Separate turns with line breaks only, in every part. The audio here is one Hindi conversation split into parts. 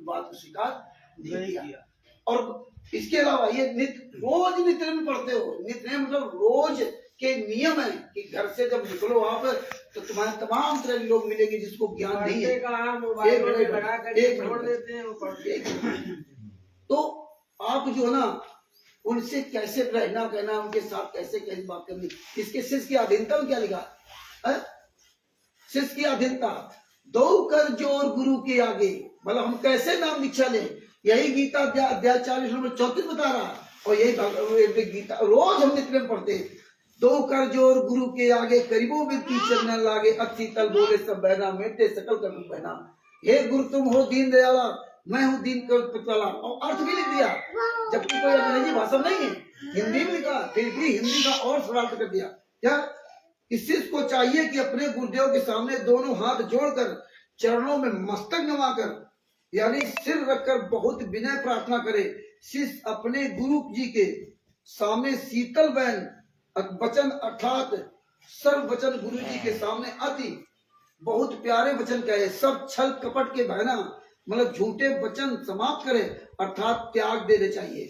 बात को स्वीकार नहीं किया। और इसके अलावा ये रोज नित्य में पढ़ते हो, नित्य मतलब रोज के नियम है कि घर से जब निकलो आप तो तुम्हारे तमाम तरह के लोग मिलेंगे जिसको ज्ञान नहीं है। तो आप जो है ना उनसे कैसे रहना कहना, उनके साथ कैसे कैसे बात करनी, इसके शिष्य की अधीनता में क्या लिखा है? शिष्य की अधीनता, दो कर जोर गुरु के आगे, मतलब हम कैसे नाम दीक्षा लें, यही गीता अध्याय 40 नंबर 34 बता रहा। और यही गीता रोज हम नित्य में पढ़ते हैं। दो कर जोर गुरु के आगे, करीबों विनती चरण लागे, अच्छी तल बोले सब बहना, मेटे सकल कर बहना। हे गुरु तुम हो दीन दयाला, मैं हूँ दीन कर पुतला। और अर्थ भी लिख दिया, जबकि कोई अंग्रेजी भाषा नहीं है, हिंदी में लिखा, फिर भी हिंदी का और सरल कर दिया। क्या इस शिष्य को चाहिए कि अपने गुरुदेव के सामने दोनों हाथ जोड़कर चरणों में मस्तक नवाकर यानी सिर रखकर बहुत विनय प्रार्थना करे। शिष्य अपने गुरु जी के सामने शीतल वचन अर्थात सर्व वचन गुरु जी के सामने अति बहुत प्यारे वचन कहे, सब छल कपट के बहना मतलब झूठे वचन समाप्त करे अर्थात त्याग देने चाहिए।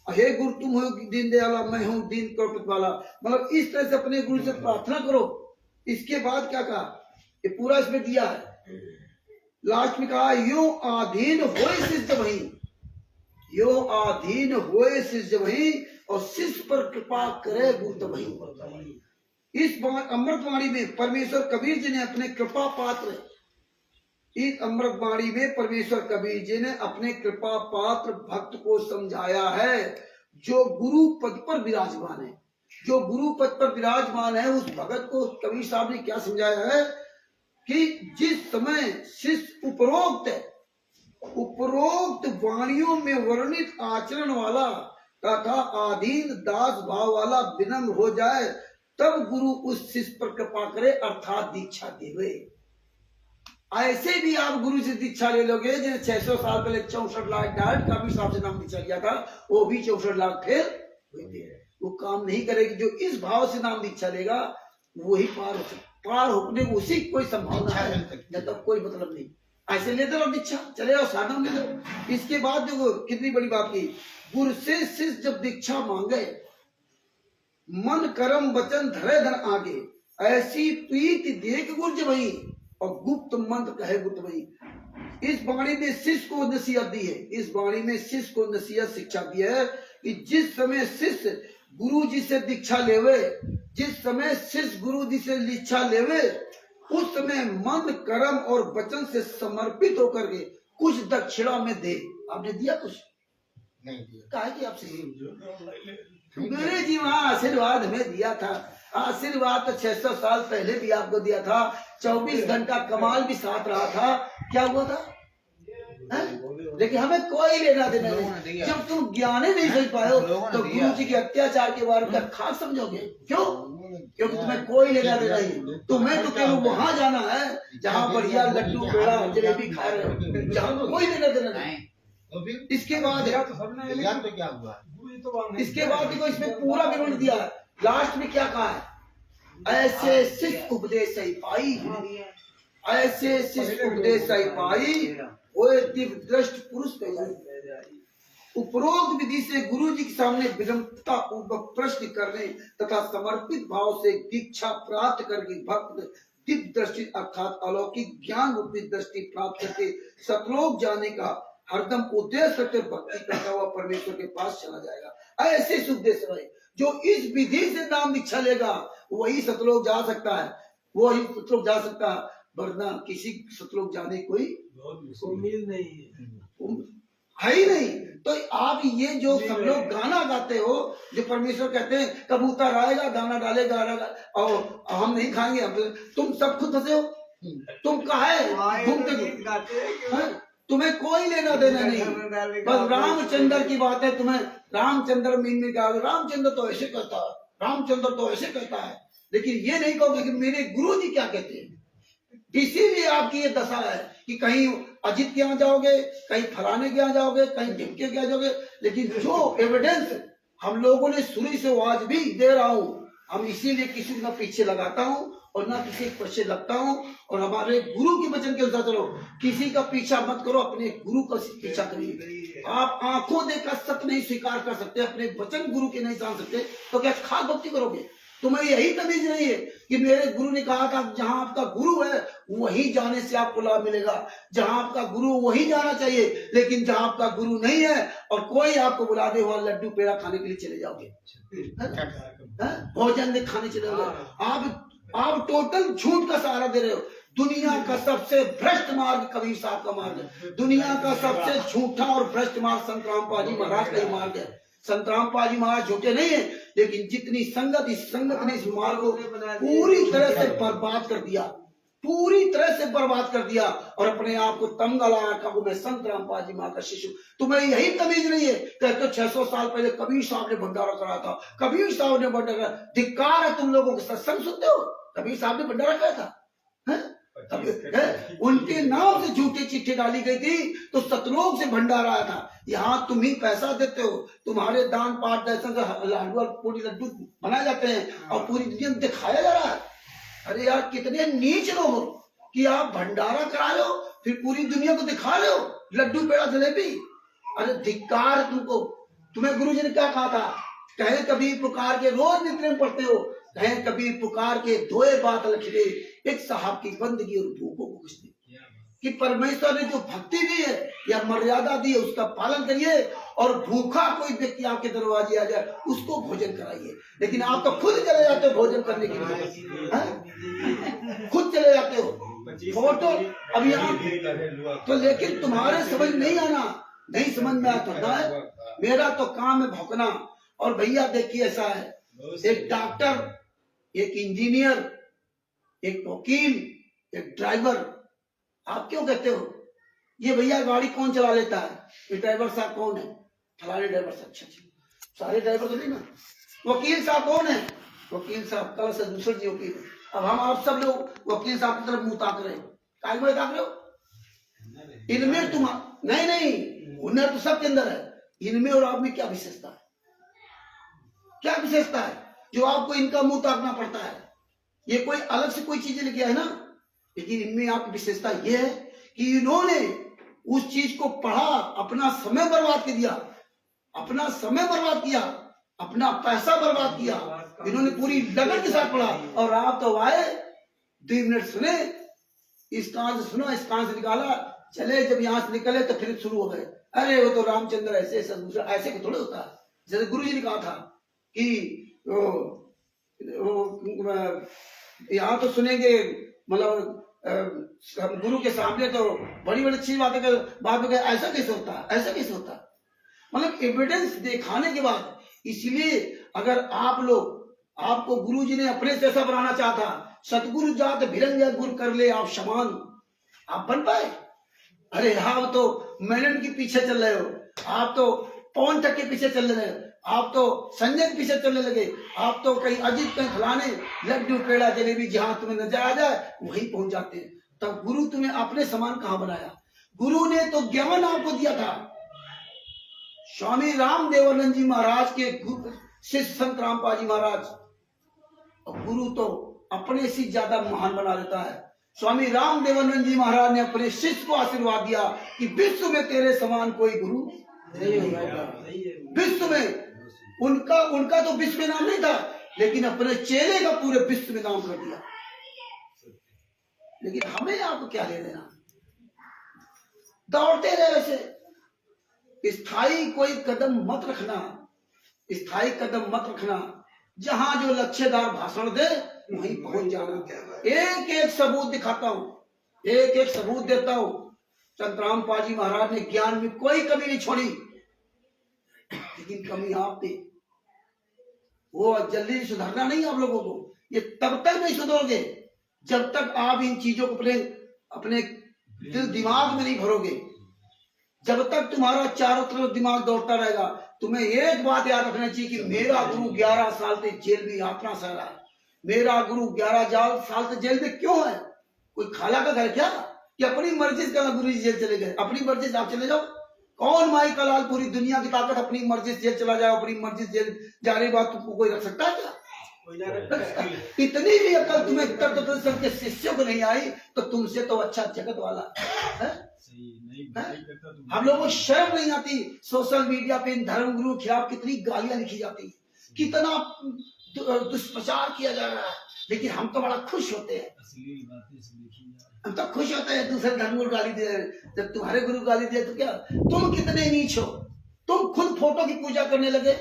हे गुरु तुम हो दीन दयाला, मैं हूँ दीन करुणा वाला, मतलब इस तरह से अपने गुरु से प्रार्थना करो। इसके बाद क्या कहा, ये पूरा इसमें दिया है, लास्ट में कहा यो आधीन होए शिष्य वही, यो आधीन होए शिष्य वही, और शिष्य पर कृपा करे गुरु वही। इस अमृतवाणी में परमेश्वर कबीर जी ने अपने कृपा पात्र, इस अमृतवाणी में परमेश्वर कबीर जी ने अपने कृपा पात्र भक्त को समझाया है जो गुरु पद पर विराजमान है। जो गुरु पद पर विराजमान है उस भगत को कबीर साहब ने क्या समझाया है कि जिस समय शिष्य उपरोक्त वाणियों में वर्णित आचरण वाला तथा आधीन दास भाव वाला विनम्र हो जाए तब गुरु उस शिष्य पर कृपा करे अर्थात दीक्षा देवे। ऐसे भी आप गुरु से दीक्षा ले लोगे, जिन्हें 600 साल पहले 64 लाख डायरेक्ट कबीर साहब से नाम दीक्षा लिया था, वो भी 64 लाख फेल हुए थे। वो काम नहीं करेगी। जो इस भाव से नाम दीक्षा लेगा वही पार होने उसी कोई संभावना है, जब तक कोई मतलब नहीं। ऐसे लेते रहो दीक्षा, चले जाओ साधन ले लो। इसके बाद देखो कितनी बड़ी बात की, गुरु से शिष्य जब दीक्षा मांगे मन कर्म वचन धरे धन आगे, ऐसी प्रीति देख गुरु वही और गुप्त मंत्र कहे गुप्त वही। इस वाणी में शिष्य को नसीहत दी है, इस वाणी में शिष्य को नसीहत शिक्षा दी है कि जिस समय शिष्य गुरु जी से दीक्षा लेवे, जिस समय शिष्य गुरु जी से दीक्षा लेवे उस समय मन कर्म और वचन से समर्पित होकर के कुछ दक्षिणा में दे। आपने दिया कुछ
नहीं दिया,
कहा कि आपसे मेरे जी वहाँ आशीर्वाद में दिया था। आशीर्वाद तो 600 साल पहले भी आपको दिया था, 24 घंटा कमाल भी साथ रहा था, क्या हुआ था? लेकिन हमें कोई लेना देना नहीं। जब तुम ज्ञान ही नहीं समझ पाए हो तो गुरु जी के अत्याचार के बारे में खास समझोगे क्यों? क्योंकि तुम्हें कोई लेना देना नहीं। तुम्हें तो केवल वहां जाना है जहाँ बढ़िया लड्डू पेड़ा जलेबी खा रहे हो, जहाँ कोई लेना देना नहीं। इसके बाद
तो क्या हुआ,
इसके बाद देखो इसमें पूरा विवरण दिया है। लास्ट में क्या कहा है, ऐसे शिष्य उपदेश ही पाई, ऐसे शिष्य उपदेश ही पाई वो दिव्य दृष्ट पुरुष कहलाए। उपरोक्त विधि से गुरु जी के सामने विनम्रता पूर्वक प्रश्न करने तथा समर्पित भाव से दीक्षा प्राप्त करके भक्त दिव्य दृष्टि अर्थात अलौकिक ज्ञान रूपी दृष्टि प्राप्त करके सतलोक जाने का हरदम उद्देश्य करके भक्ति करता हुआ परमेश्वर के पास चला जाएगा। ऐसे उद्देश्य रहे जो इस विधि से नाम दीक्षा लेगा वही सतलोक जा सकता है, वही सतलोक जा सकता है, वरना किसी सतलोक जाने कोई
उम्मीद नहीं
है ही नहीं। तो आप ये जो सब लोग गाना गाते हो, जो परमेश्वर कहते हैं कबूतर आएगा गाना डालेगा और हम नहीं खाएंगे, तुम सब खुद फंसे हो। तुम कहा तुम्हें कोई लेना देना नहीं, बस रामचंद्र की बात है। तुम्हें रामचंद्र में क्या, रामचंद्र तो ऐसे करता है, रामचंद्र तो ऐसे करता है, लेकिन ये नहीं कहोगे कि मेरे गुरु जी क्या कहते हैं। इसीलिए आपकी ये दशा है कि कहीं अजित के यहाँ जाओगे, कहीं फलाने के यहाँ जाओगे, कहीं ढिमके के यहाँ जाओगे, लेकिन जो एविडेंस हम लोगों ने शुरू से आज भी दे रहा हूँ, हम इसीलिए किसी का पीछे लगाता हूँ और ना किसी के पीछे लगता हूँ। और हमारे गुरु के वचन के अनुसार चलो, किसी का पीछा मत करो, अपने गुरु का पीछा करिए। आप आंखों देखकर सत्य नहीं स्वीकार कर सकते, अपने वचन गुरु के नहीं जान सकते, तो क्या खास भक्ति करोगे? तुम्हें यही तमीज नहीं है कि मेरे गुरु ने कहा था जहां आपका गुरु है वहीं जाने से आपको लाभ मिलेगा, जहां आपका गुरु वहीं जाना चाहिए। लेकिन जहां आपका गुरु नहीं है और कोई आपको बुला दे, वहां लड्डू पेड़ा खाने के लिए चले जाओगे, भोजन खाने चले जाओगे। आप टोटल झूठ का सहारा दे रहे हो। दुनिया का सबसे भ्रष्ट मार्ग कबीर साहब का मार्ग है। दुनिया का सबसे झूठा और भ्रष्ट मार्ग संत रामपाल जी महाराज का ही मार्ग है। संत रामपाल जी महाराज झूठे नहीं है, लेकिन जितनी संगत इस ने इस मार्ग को पूरी तरह से बर्बाद कर दिया, पूरी तरह से बर्बाद कर दिया और अपने आप को तमगा लगा रखा मैं संत रामपाल जी महाराज का शिष्य। तुम्हें यही तमीज नहीं है। कहते हो 600 साल पहले कबीर साहब ने भंडारा करा था, कबीर साहब ने भंडारा। धिक्कार है तुम लोगों के सत्संग सुनते हो, कबीर साहब ने भंडारा कराया था, उनके नाम से झूठी चिट्ठी डाली गई थी तो सतलोक से भंडारा आया था। यहाँ तुम ही पैसा देते हो, तुम्हारे दान पाठ दर्शन लाडू और पूरी लड्डू बनाए जाते हैं और पूरी दुनिया में दिखाया जा रहा है। अरे यार कितने नीच लोग हो कि आप भंडारा करा रहे हो फिर पूरी दुनिया को दिखा रहे हो लड्डू पेड़ा जलेबी। अरे धिक्कार तुमको। तुम्हें गुरु जी ने क्या कहा था? कहे कबीर पुकार के रोज नित्य में पढ़ते हो, कहे कबीर पुकार के धोए बात लखिले, एक साहब की बंदगी और भूखों को कुछ नहीं। कि परमेश्वर ने जो भक्ति दी है या मर्यादा दी है उसका पालन करिए और भूखा कोई व्यक्ति आपके दरवाजे आ जाए उसको भोजन कराइए। लेकिन आप तो खुद चले जाते हो भोजन करने के लिए, खुद चले जाते हो फोटो अभियान तो। लेकिन तुम्हारे समझ नहीं आना, नहीं समझ में आता है। मेरा तो काम है भौंकना। और भैया देखिए ऐसा है, एक डॉक्टर, एक इंजीनियर, एक वकील, एक ड्राइवर, आप क्यों कहते हो ये भैया गाड़ी कौन चला लेता है, ये ड्राइवर साहब कौन है? फलाने ड्राइवर साहब। अच्छा, सारे ड्राइवर तो नहीं ना। वकील साहब कौन है? वकील साहब कल से दूसरे जी वकील। अब हम आप सब लोग वकील साहब की तरफ मुंह ताक रहे हो, काय में ताक रहे हो? इनमें तुम नहीं, हुनर तो सबके अंदर है, इनमें और आप में क्या विशेषता है? क्या विशेषता है जो आपको इनका मुंह ताकना पड़ता है? ये कोई अलग से कोई चीजें लेके आए ना, लेकिन इनमें आपकी विशेषता ये है कि इन्होंने उस चीज को पढ़ा, अपना समय बर्बाद कर दिया, अपना समय बर्बाद किया, अपना पैसा बर्बाद किया। इन्होंने पूरी लगन के साथ पढ़ा और आप तो आए 2 मिनट सुने, इस कान से सुना, इस कान से निकाला, चले। जब यहां से निकले तो फिर शुरू हो गए, अरे वो तो रामचंद्र ऐसे ऐसे को थोड़े होता है। जैसे गुरु जी ने कहा था कि यहाँ तो सुनेंगे, मतलब गुरु के सामने तो बड़ी बड़ी अच्छी बातें कर, बाद में ऐसा कैसे होता है, ऐसा कैसे होता है, मतलब एविडेंस दिखाने के बाद। इसलिए अगर आप लोग, आपको गुरु जी ने अपने जैसा बनाना चाहता, सतगुरु जात भिरंग गुरु कर ले आप समान, आप बन पाए? अरे आप तो मेनन के पीछे चल रहे हो, आप तो पवन तक के पीछे चल रहे हो, आप तो संजय के पीछे चलने लगे, आप तो कहीं अजीत कहीं फलाने लड्डू पेड़ा जलेबी जहां तुम्हें नजर आ जाए वहीं पहुंच जाते हैं। तब गुरु तुम्हें अपने समान कहां बनाया? गुरु ने तो ज्ञान आपको दिया था। स्वामी रामदेवानंद जी महाराज के शिष्य संत रामपाल जी महाराज, और गुरु तो अपने से ज्यादा महान बना देता है। स्वामी रामदेवानंद जी महाराज ने अपने शिष्य को आशीर्वाद दिया कि विश्व में तेरे समान कोई गुरु नहीं होगा। विश्व में उनका तो विश्व में नाम नहीं था, लेकिन अपने चेले का पूरे विश्व में नाम कर दिया। लेकिन हमें आपको क्या ले लेना? दौड़ते रहे वैसे। स्थायी कोई कदम मत रखना, स्थायी कदम मत रखना। जहां जो लक्ष्यदार भाषण दे वहीं पहुंच जाना। एक एक सबूत दिखाता हूं, एक एक सबूत देता हूं। संत रामपाल जी महाराज ने ज्ञान में कोई कमी नहीं छोड़ी, लेकिन कमी आप थे। वो जल्दी सुधरना नहीं आप लोगों को। ये तब तक नहीं सुधरोगे जब तक आप इन चीजों को अपने दिल दिमाग में नहीं भरोगे। जब तक तुम्हारा चारों तरफ दिमाग दौड़ता रहेगा। तुम्हें एक बात याद रखना चाहिए कि मेरा गुरु 11 साल से जेल में यात्रा सह रहा है। मेरा गुरु 11 साल से जेल में क्यों है? कोई खाला का घर क्या कि अपनी मर्जी से गुरु जी जेल चले गए? अपनी मर्जी से आप चले जाओ। कौन माई का लाल पूरी दुनिया की ताकत अपनी मर्जी से जेल चला जाए, अपनी मर्जी से जेल जाने के बाद तुमको कोई रख सकता है क्या? इतनी भी अकल तुम्हें तत्व के शिष्यों को नहीं आई तो तुमसे तो अच्छा जगत वाला है? हम लोगों को शर्म नहीं आती? सोशल मीडिया पे इन धर्म गुरु के खिलाफ कितनी गालियां लिखी जाती, कितना दुष्प्रचार किया जा रहा है, लेकिन हम तो बड़ा खुश होते हैं। हम तो खुश होते हैं दूसरे धर्म गुरु गाली दे। जब तुम्हारे गुरु गाली दे तो क्या, तुम कितने नीच हो? तुम खुद फोटो की पूजा करने लगे।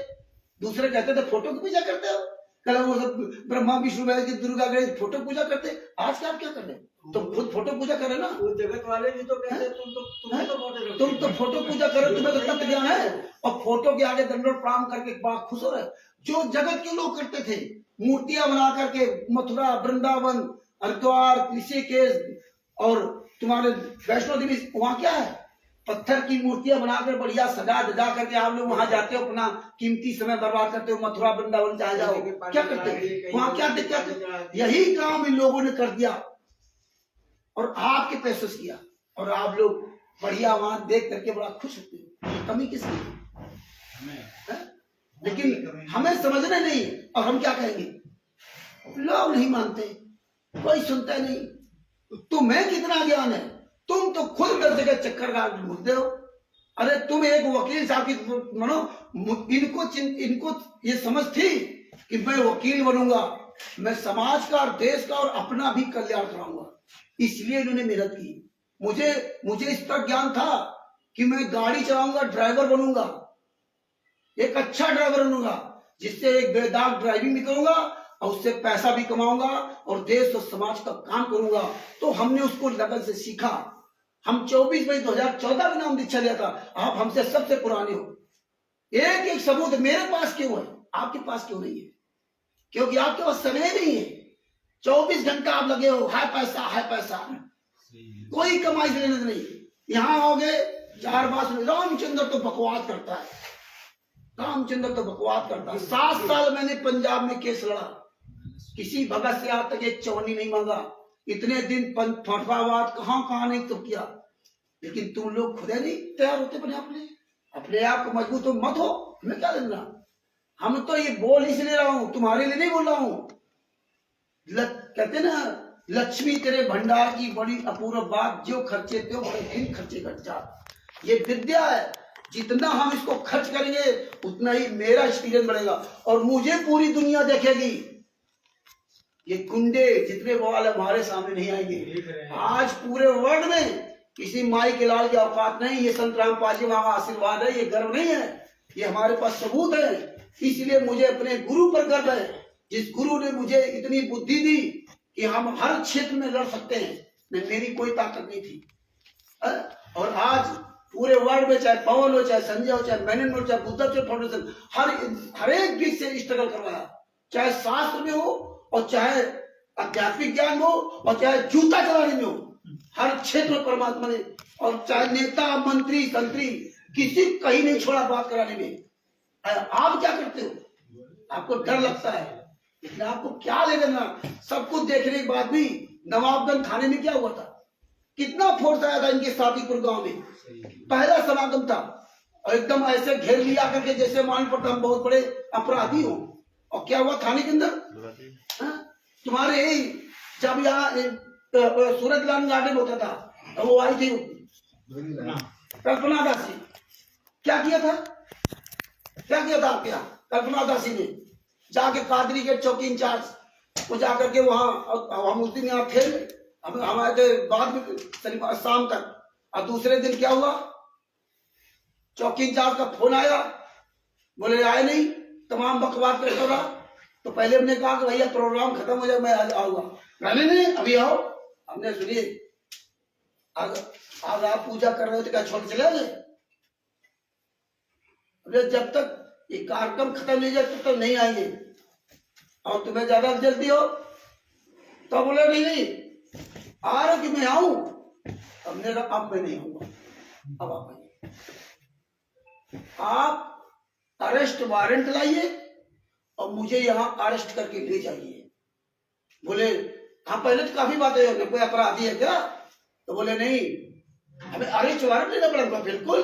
दूसरे कहते थे फोटो की पूजा करते हो, कल वो सब ब्रह्मा विष्णु की दुर्गा गणेश फोटो पूजा करते। आज क्या क्या कर रहे? तुम खुद फोटो पूजा करे ना।
वो जगत वाले भी तो कहते हैं
तुम तो फोटो पूजा करो, तुम्हें तो तत्व ज्ञान है और फोटो के आगे दंडोत प्रणाम करके बड़ा खुश हो रहे। जो जगत के लोग करते थे, मूर्तियां बना करके मथुरा, वृंदावन, हरिद्वार, ऋषिकेश और तुम्हारे वैष्णो देवी, वहां क्या है? पत्थर की मूर्तियां बनाकर बढ़िया सजा दजा करके आप लोग वहां जाते हो, अपना कीमती समय बर्बाद करते हो। मथुरा वृंदावन चाहे जाओ, क्या करते हो वहां? क्या दिक्कत है? यही काम इन लोगों ने कर दिया और आपके पैसों से किया, और आप लोग बढ़िया वहां देख करके बड़ा खुश होते हो। कमी किसकी है? लेकिन हमें समझना नहीं, और हम क्या कहेंगे? लोग नहीं मानते, कोई सुनता नहीं। तुम्हें कितना ज्ञान है? तुम तो खुद 10 जगह चक्कर का घूमते हो। अरे तुम एक वकील साहब की मानो, इनको ये समझ थी कि मैं वकील बनूंगा, मैं समाज का और देश का और अपना भी कल्याण कराऊंगा, इसलिए इन्होंने मेहनत की। मुझे इस पर ज्ञान था कि मैं गाड़ी चलाऊंगा, ड्राइवर बनूंगा, एक अच्छा ड्राइवर बनूंगा, जिससे एक बेदाग ड्राइविंग भी करूंगा और उससे पैसा भी कमाऊंगा और देश और समाज का काम करूंगा। तो हमने उसको लगन से सीखा। हम 24 मई 2014 में नाम दीक्षा लिया था। आप हमसे सबसे पुराने हो। एक एक सबूत मेरे पास क्यों है, आपके पास क्यों नहीं है? क्योंकि आपके पास समय नहीं है। 24 घंटा आप लगे हो, है पैसा है पैसा, कोई कमाई से लेने नहीं। यहाँ आओगे 4 बार, रामचंद्र तो बकवास करता है, रामचंद्र तो बकवास करता है। 7 साल मैंने पंजाब में केस लड़ा, किसी भगत से आज तक एक चवन्नी नहीं मांगा। इतने दिन फटवावाद कहाँ नहीं तो किया, लेकिन तुम लोग खुद नहीं तैयार होते अपने आप को मजबूत तो मत हो। हमें क्या लेना? हम तो ये बोल इसलिए रहा हूं, तुम्हारे लिए नहीं बोल रहा हूं। कहते ना, लक्ष्मी तेरे भंडार की बड़ी अपूर्व बात, जो खर्चे थे बड़े दिन खर्चे कर जा। ये विद्या है, जितना हम इसको खर्च करेंगे उतना ही मेरा एक्सपीरियंस बढ़ेगा और मुझे पूरी दुनिया देखेगी। ये गुंडे जितने बवाल हमारे सामने नहीं आएंगे। आज पूरे वर्ल्ड में किसी माई के लाल की औकात नहीं। ये संत रामपाल जी वहां आशीर्वाद है, ये गर्व नहीं है, ये हमारे पास सबूत है। इसलिए मुझे अपने गुरु पर गर्व है, जिस गुरु ने मुझे इतनी बुद्धि दी कि हम हर क्षेत्र में लड़ सकते हैं। मेरी कोई ताकत नहीं थी, और आज पूरे वर्ल्ड में चाहे पवन हो, चाहे संजय हो, चाहे मैनन हो, चाहे बुद्धत्व फाउंडेशन, हर एक बीच से स्ट्रगल करवाया, चाहे शास्त्र में हो और चाहे आध्यात्मिक ज्ञान हो और चाहे जूता चलाने में हो, हर क्षेत्र परमात्मा ने, और चाहे नेता मंत्री संतरी, किसी कहीं नहीं छोड़ा बात कराने में। आप क्या करते हो? आपको डर लगता है, लेकिन आपको क्या ले लेना? सब कुछ देखने के बाद भी नवाबगंज थाने में क्या हुआ था? कितना फोर्स आया था इनके साथीपुर गांव में, पहला समागम था, और एकदम ऐसे घेर लिया करके जैसे मान पड़ता हम बहुत बड़े अपराधी हो। और क्या हुआ थाने के अंदर? तुम्हारे जब यहाँ सूरजलाल गार्डन होता था, वो आई थी कल्पना दासी, क्या किया था आपके यहाँ? कल्पना दासी ने जाके कादरी के चौकी इंचार्ज वो जाकर के वहां, हम उस दिन यहाँ थे, हमारे थे बाद में शनिवार शाम तक, और दूसरे दिन क्या हुआ? चौकी इंचार्ज का फोन आया, बोले आए नहीं, तमाम बकवास करता रहा। तो पहले हमने कहा कि भैया प्रोग्राम खत्म हो जाए मैं आऊंगा। नहीं अभी आओ। हमने सुनिए, आज आप पूजा कर रहे हो तो क्या छोड़ चले गए? जब तक ये कार्यक्रम खत्म नहीं जाए तब तक नहीं आएंगे, और तुम्हें ज्यादा जल्दी हो तो बोले नहीं आ रहे कि मैं आऊं। हमने कहा अब मैं नहीं आऊंगा, अब आप आइए। आप अरेस्ट वारंट लाइए और मुझे यहाँ अरेस्ट करके ले जाइए। बोले हाँ पहले तो काफी बातें है, कोई अपराधी है क्या? तो बोले नहीं, हमें अरेस्ट वारंट लेना पड़ेगा। बिल्कुल,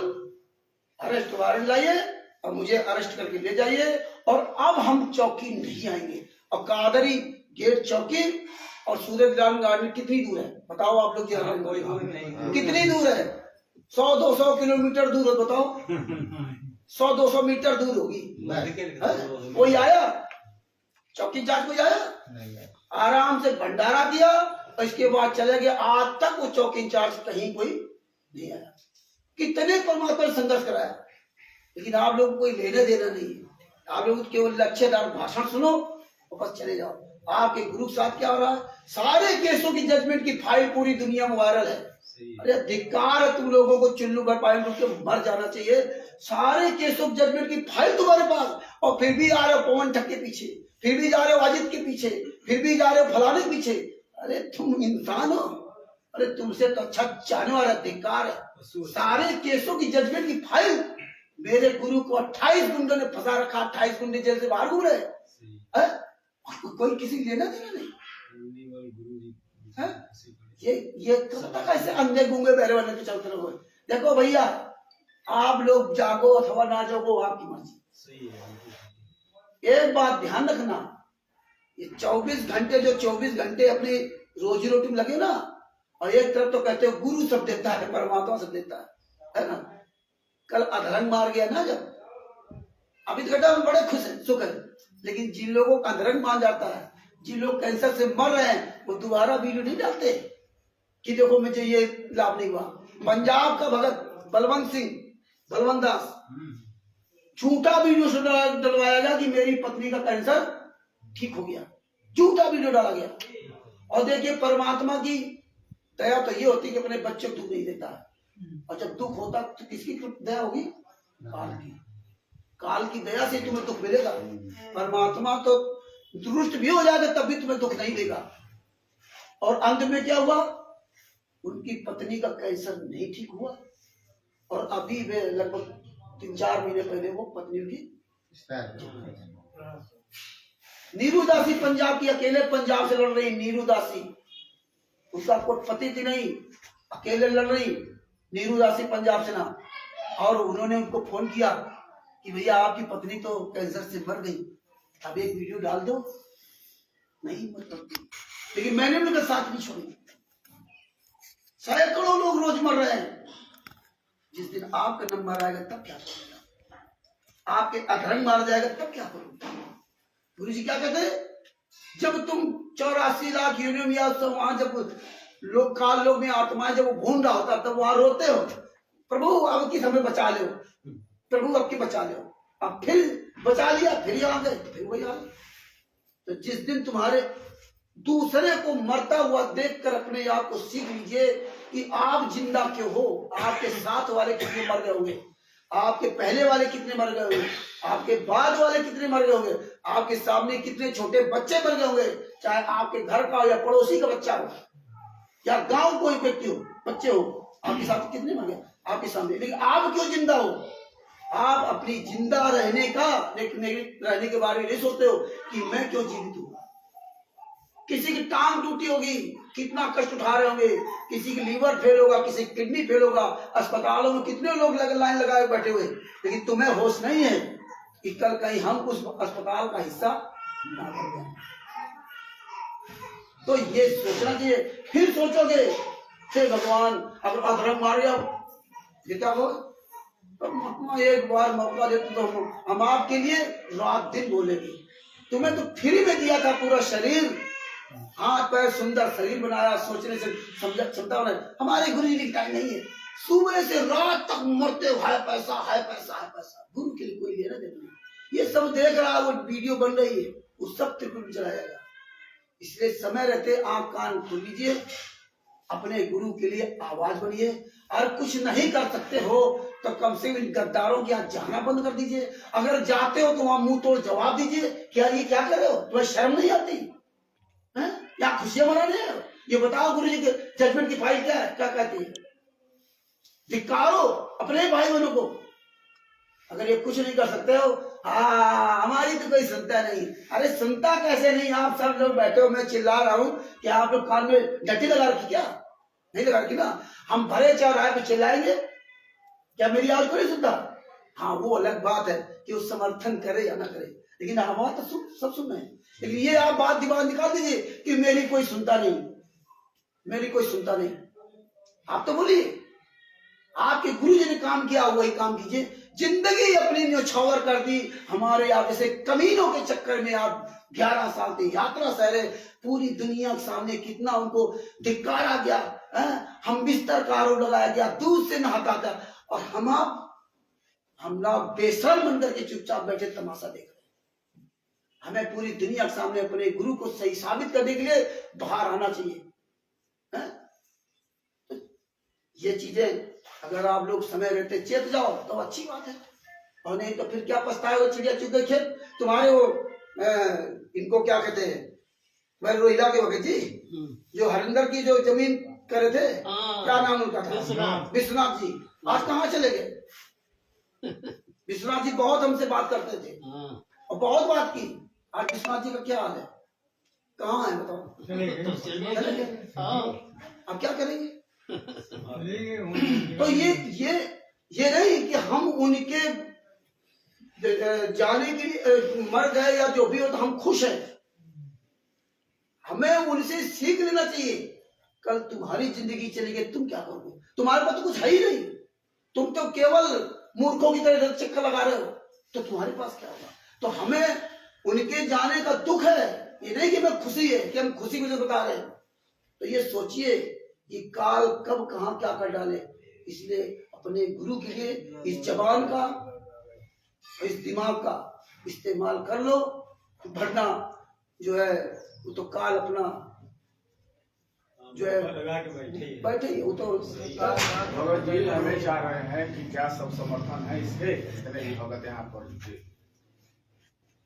अरेस्ट वारंट लाइए और मुझे अरेस्ट करके ले जाइए, और अब हम चौकी नहीं आएंगे, और कादरी गेट चौकी और सूरज गार्डन कितनी दूर है बताओ आप लोग कितनी दूर है? 100-200 किलोमीटर दूर है, बताओ 100-200 मीटर दूर होगी। कोई आया चौकी इंचार्ज? कोई आया? आराम से भंडारा दिया और इसके बाद चले गए। आज तक वो चौकी इंचार्ज कहीं कोई नहीं आया। कितने परमात्मा ने संघर्ष कराया, लेकिन आप लोग कोई लेने देना नहीं है। आप लोग केवल लक्ष्यदार भाषण सुनो और बस चले जाओ। आपके गुरु के साथ क्या हो रहा है? सारे केसों की जजमेंट की फाइल पूरी दुनिया में वायरल है। अरे धिक्कार है तुम लोगों को, चुल्लू भर पाए के मर जाना चाहिए। सारे केसों की जजमेंट की फाइल तुम्हारे पास, और फिर भी आ रहे हो पवन ठग के पीछे, फिर भी जा रहे हो अजित के पीछे, फिर भी जा रहे हो फलाने के पीछे। अरे तुम इंसान हो, अरे तुमसे तो अच्छा जाने वाला धिक्कार है। सारे केसों की जजमेंट की फाइल मेरे गुरु को 28 गुंडों ने फंसा रखा, 28 गुंडे जेल से बाहर घूम रहे। कोई किसी लेना देना नहीं है? ये कब तक ऐसे अंधे गूंगे बहरे वाले पे चलते रहोगे? देखो भैया, आप लोग जागो अथवा ना जागो आपकी मर्जी। एक बात ध्यान रखना, ये 24 घंटे जो 24 घंटे अपनी रोजी रोटी में लगे ना, और एक तरफ तो कहते हो गुरु सब देता है, परमात्मा सब देता है ना। कल अधरंग मार गया ना जब, अभी तो हम बड़े खुश हैं, सुख है, लेकिन जिन लोगों का अधरंग मान जाता है, जिन लोग कैंसर से मर रहे हैं, वो दोबारा वीडियो नहीं डालते कि देखो मुझे ये लाभ नहीं हुआ। पंजाब का भगत बलवंत दास झूठा वीडियो डलवाया गया कि मेरी पत्नी का कैंसर ठीक हो गया, झूठा वीडियो डाला गया। और देखिए परमात्मा की दया तो ये होती है कि अपने बच्चे को दुख नहीं देता है, और जब दुख होता तो किसकी दया होगी? काल की दया से तुम्हें दुख मिलेगा। परमात्मा तो दुरुस्त भी हो जाएगा तब भी तुम्हें दुख नहीं देगा। और अंत में क्या हुआ? उनकी पत्नी का कैंसर नहीं ठीक हुआ, और अभी वे लगभग 3-4 महीने पहले वो पत्नी की नीरू दासी पंजाब की, अकेले पंजाब से लड़ रही नीरू दासी, उसका कोई पति थी नहीं, अकेले लड़ रही नीरू दासी पंजाब से ना। और उन्होंने उनको फोन किया कि भैया आपकी पत्नी तो कैंसर से मर गई, अब एक वीडियो डाल दो। नहीं मर सकती, लेकिन मैंने उनका साथ नहीं छोड़ी। सैकड़ों लोग रोज मर रहे हैं। जिस दिन आपका नंबर आएगा तब क्या करोगे? आपके अधरंग मार जाएगा तब क्या करोगे? गुरु जी क्या कहते हैं? जब तुम 84 लाख यूनियन या वहां जब लोग में आत्माएं जब वो घूम रहा होता तब वहां रोते हो, प्रभु अब की हमें बचा लो, प्रभु अब की बचा लो। अब फिर बचा लिया, फिर आ गए, फिर वही आ गए। तो जिस दिन तुम्हारे दूसरे को मरता हुआ देखकर अपने आप को सीख लीजिए कि आप जिंदा क्यों हो। आपके साथ वाले कितने मर गए होंगे, आपके पहले वाले कितने मर गए होंगे, आपके बाद वाले कितने मर गए होंगे, आपके सामने कितने छोटे बच्चे मर गए होंगे, चाहे आपके घर का हो या पड़ोसी का बच्चा हो या गांव कोई व्यक्ति हो, बच्चे हो, आपके साथ कितने मर गए आपके सामने। लेकिन आप क्यों जिंदा हो? आप अपनी जिंदा रहने के बारे में नहीं सोचते हो कि मैं क्यों जीवित हूँ। किसी की टांग टूटी होगी, कितना कष्ट उठा रहे होंगे, किसी की लीवर फेल होगा, किसी की किडनी फेल होगा, अस्पतालों में कितने लोग लाइन लगाए बैठे हुए, लेकिन तुम्हें होश नहीं है कि कल कहीं हम उस अस्पताल का हिस्सा ना बन जाए। तो ये सोचना चाहिए। फिर सोचोगे हे भगवान अगर अधर्म मार गया क्या हो, परमात्मा एक बार मौका देते तो हम आपके लिए रात दिन बोलेंगे। तुम्हें तो फ्री में दिया था पूरा शरीर, हाथ पैर सुंदर शरीर बनाया, सोचने से समझ क्षमता बनाया। हमारे गुरु जी की टाइम नहीं है, सुबह से रात तक मरते हो, हाय पैसा हाय पैसा हाय पैसा। गुरु के लिए कोई लेना देना नहीं। ये सब देख रहा है, वो वीडियो बन रही है, वो सब त्रिपुर में चलाया जाएगा। इसलिए समय रहते आंख कान खोल लीजिए, अपने गुरु के लिए आवाज बनिए। और कुछ नहीं कर सकते हो तो कम से कम इन गद्दारों के यहाँ जाना बंद कर दीजिए। अगर जाते हो तो वहां मुंह तोड़ जवाब दीजिए, क्या ये क्या कर रहे हो, तुम्हें शर्म नहीं आती है? या खुशियां मना रहे हो? ये बताओ गुरु जी के जजमेंट की फाइल क्या है, क्या कहती है? धिक्कारो अपने भाई बहनों को। अगर ये कुछ नहीं कर सकते हो, हमारी तो कोई सुनता नहीं। अरे सुनता कैसे नहीं? आप सब लोग बैठे हो, मैं चिल्ला रहा हूं, क्या आप लोग कान में डटी लगा रखी? क्या नहीं लगा रखी ना? हम भरे चौराहे पे चिल्लाएंगे, क्या मेरी आवाज को नहीं सुनता? हाँ वो अलग बात है कि वो समर्थन करे या ना करे, लेकिन आवाज तो सब सुन रहे हैं। लेकिन ये आप बात दिमाग निकाल दीजिए कि मेरी कोई सुनता नहीं, मेरी कोई सुनता नहीं। आप तो बोलिए, आपके गुरु जी ने काम किया वही काम कीजिए। जिंदगी अपनी न्यौछावर कर दी हमारे आप जैसे कमीनों के चक्कर में। आप 11 साल की यात्रा सहरे, पूरी दुनिया के सामने कितना उनको धिक्कारा गया, हम बिस्तर का आरोप लगाया गया, दूध से नहाता था, और हम लोग बेशर्म बनकर के चुपचाप बैठे तमाशा देख रहे हैं। हमें पूरी दुनिया के सामने अपने गुरु को सही साबित करने के लिए बाहर आना चाहिए। ये चीजें अगर आप लोग समय रहते चेत जाओ तो अच्छी बात है, और नहीं तो फिर क्या पछताए हो चिड़िया चुग गई खेत। तुम्हारे वो इनको क्या कहते हैं, मैं रोहिला के वक्त जी जो हरिंदर की जो जमीन करे थे, क्या नाम उनका था, विश्वनाथ जी, आज कहाँ चले गए? विश्वनाथ जी बहुत हमसे बात करते थे और बहुत बात की। आज विश्वनाथ जी का क्या हाल है, कहाँ है बताओ? चले गए। अब क्या करेंगे? तो ये नहीं कि हम उनके जाने के लिए मर गए या जो भी हो तो हम खुश हैं। हमें उनसे सीख लेना चाहिए। कल तुम्हारी जिंदगी चली गई, तुम क्या करोगे? तुम्हारे पास तो कुछ है ही नहीं, तुम तो केवल मूर्खों की तरह चक्कर लगा रहे हो, तो तुम्हारे पास क्या होगा? तो हमें उनके जाने का दुख है, ये नहीं कि हमें खुशी है कि हम खुशी को बता रहे हैं। तो ये सोचिए कि काल कब कहां क्या कर डाले, इसलिए अपने गुरु के लिए इस जबान का, इस दिमाग का इस्तेमाल कर लो, वरना जो है वो तो काल अपना जो है बैठे ही। वो तो
भगत जी हमें चाह रहे हैं कि क्या सब समर्थन है इसके भगत यहाँ पर।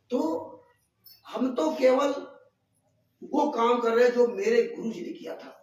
तो हम तो केवल वो काम कर रहे हैं जो मेरे गुरु जी ने किया था।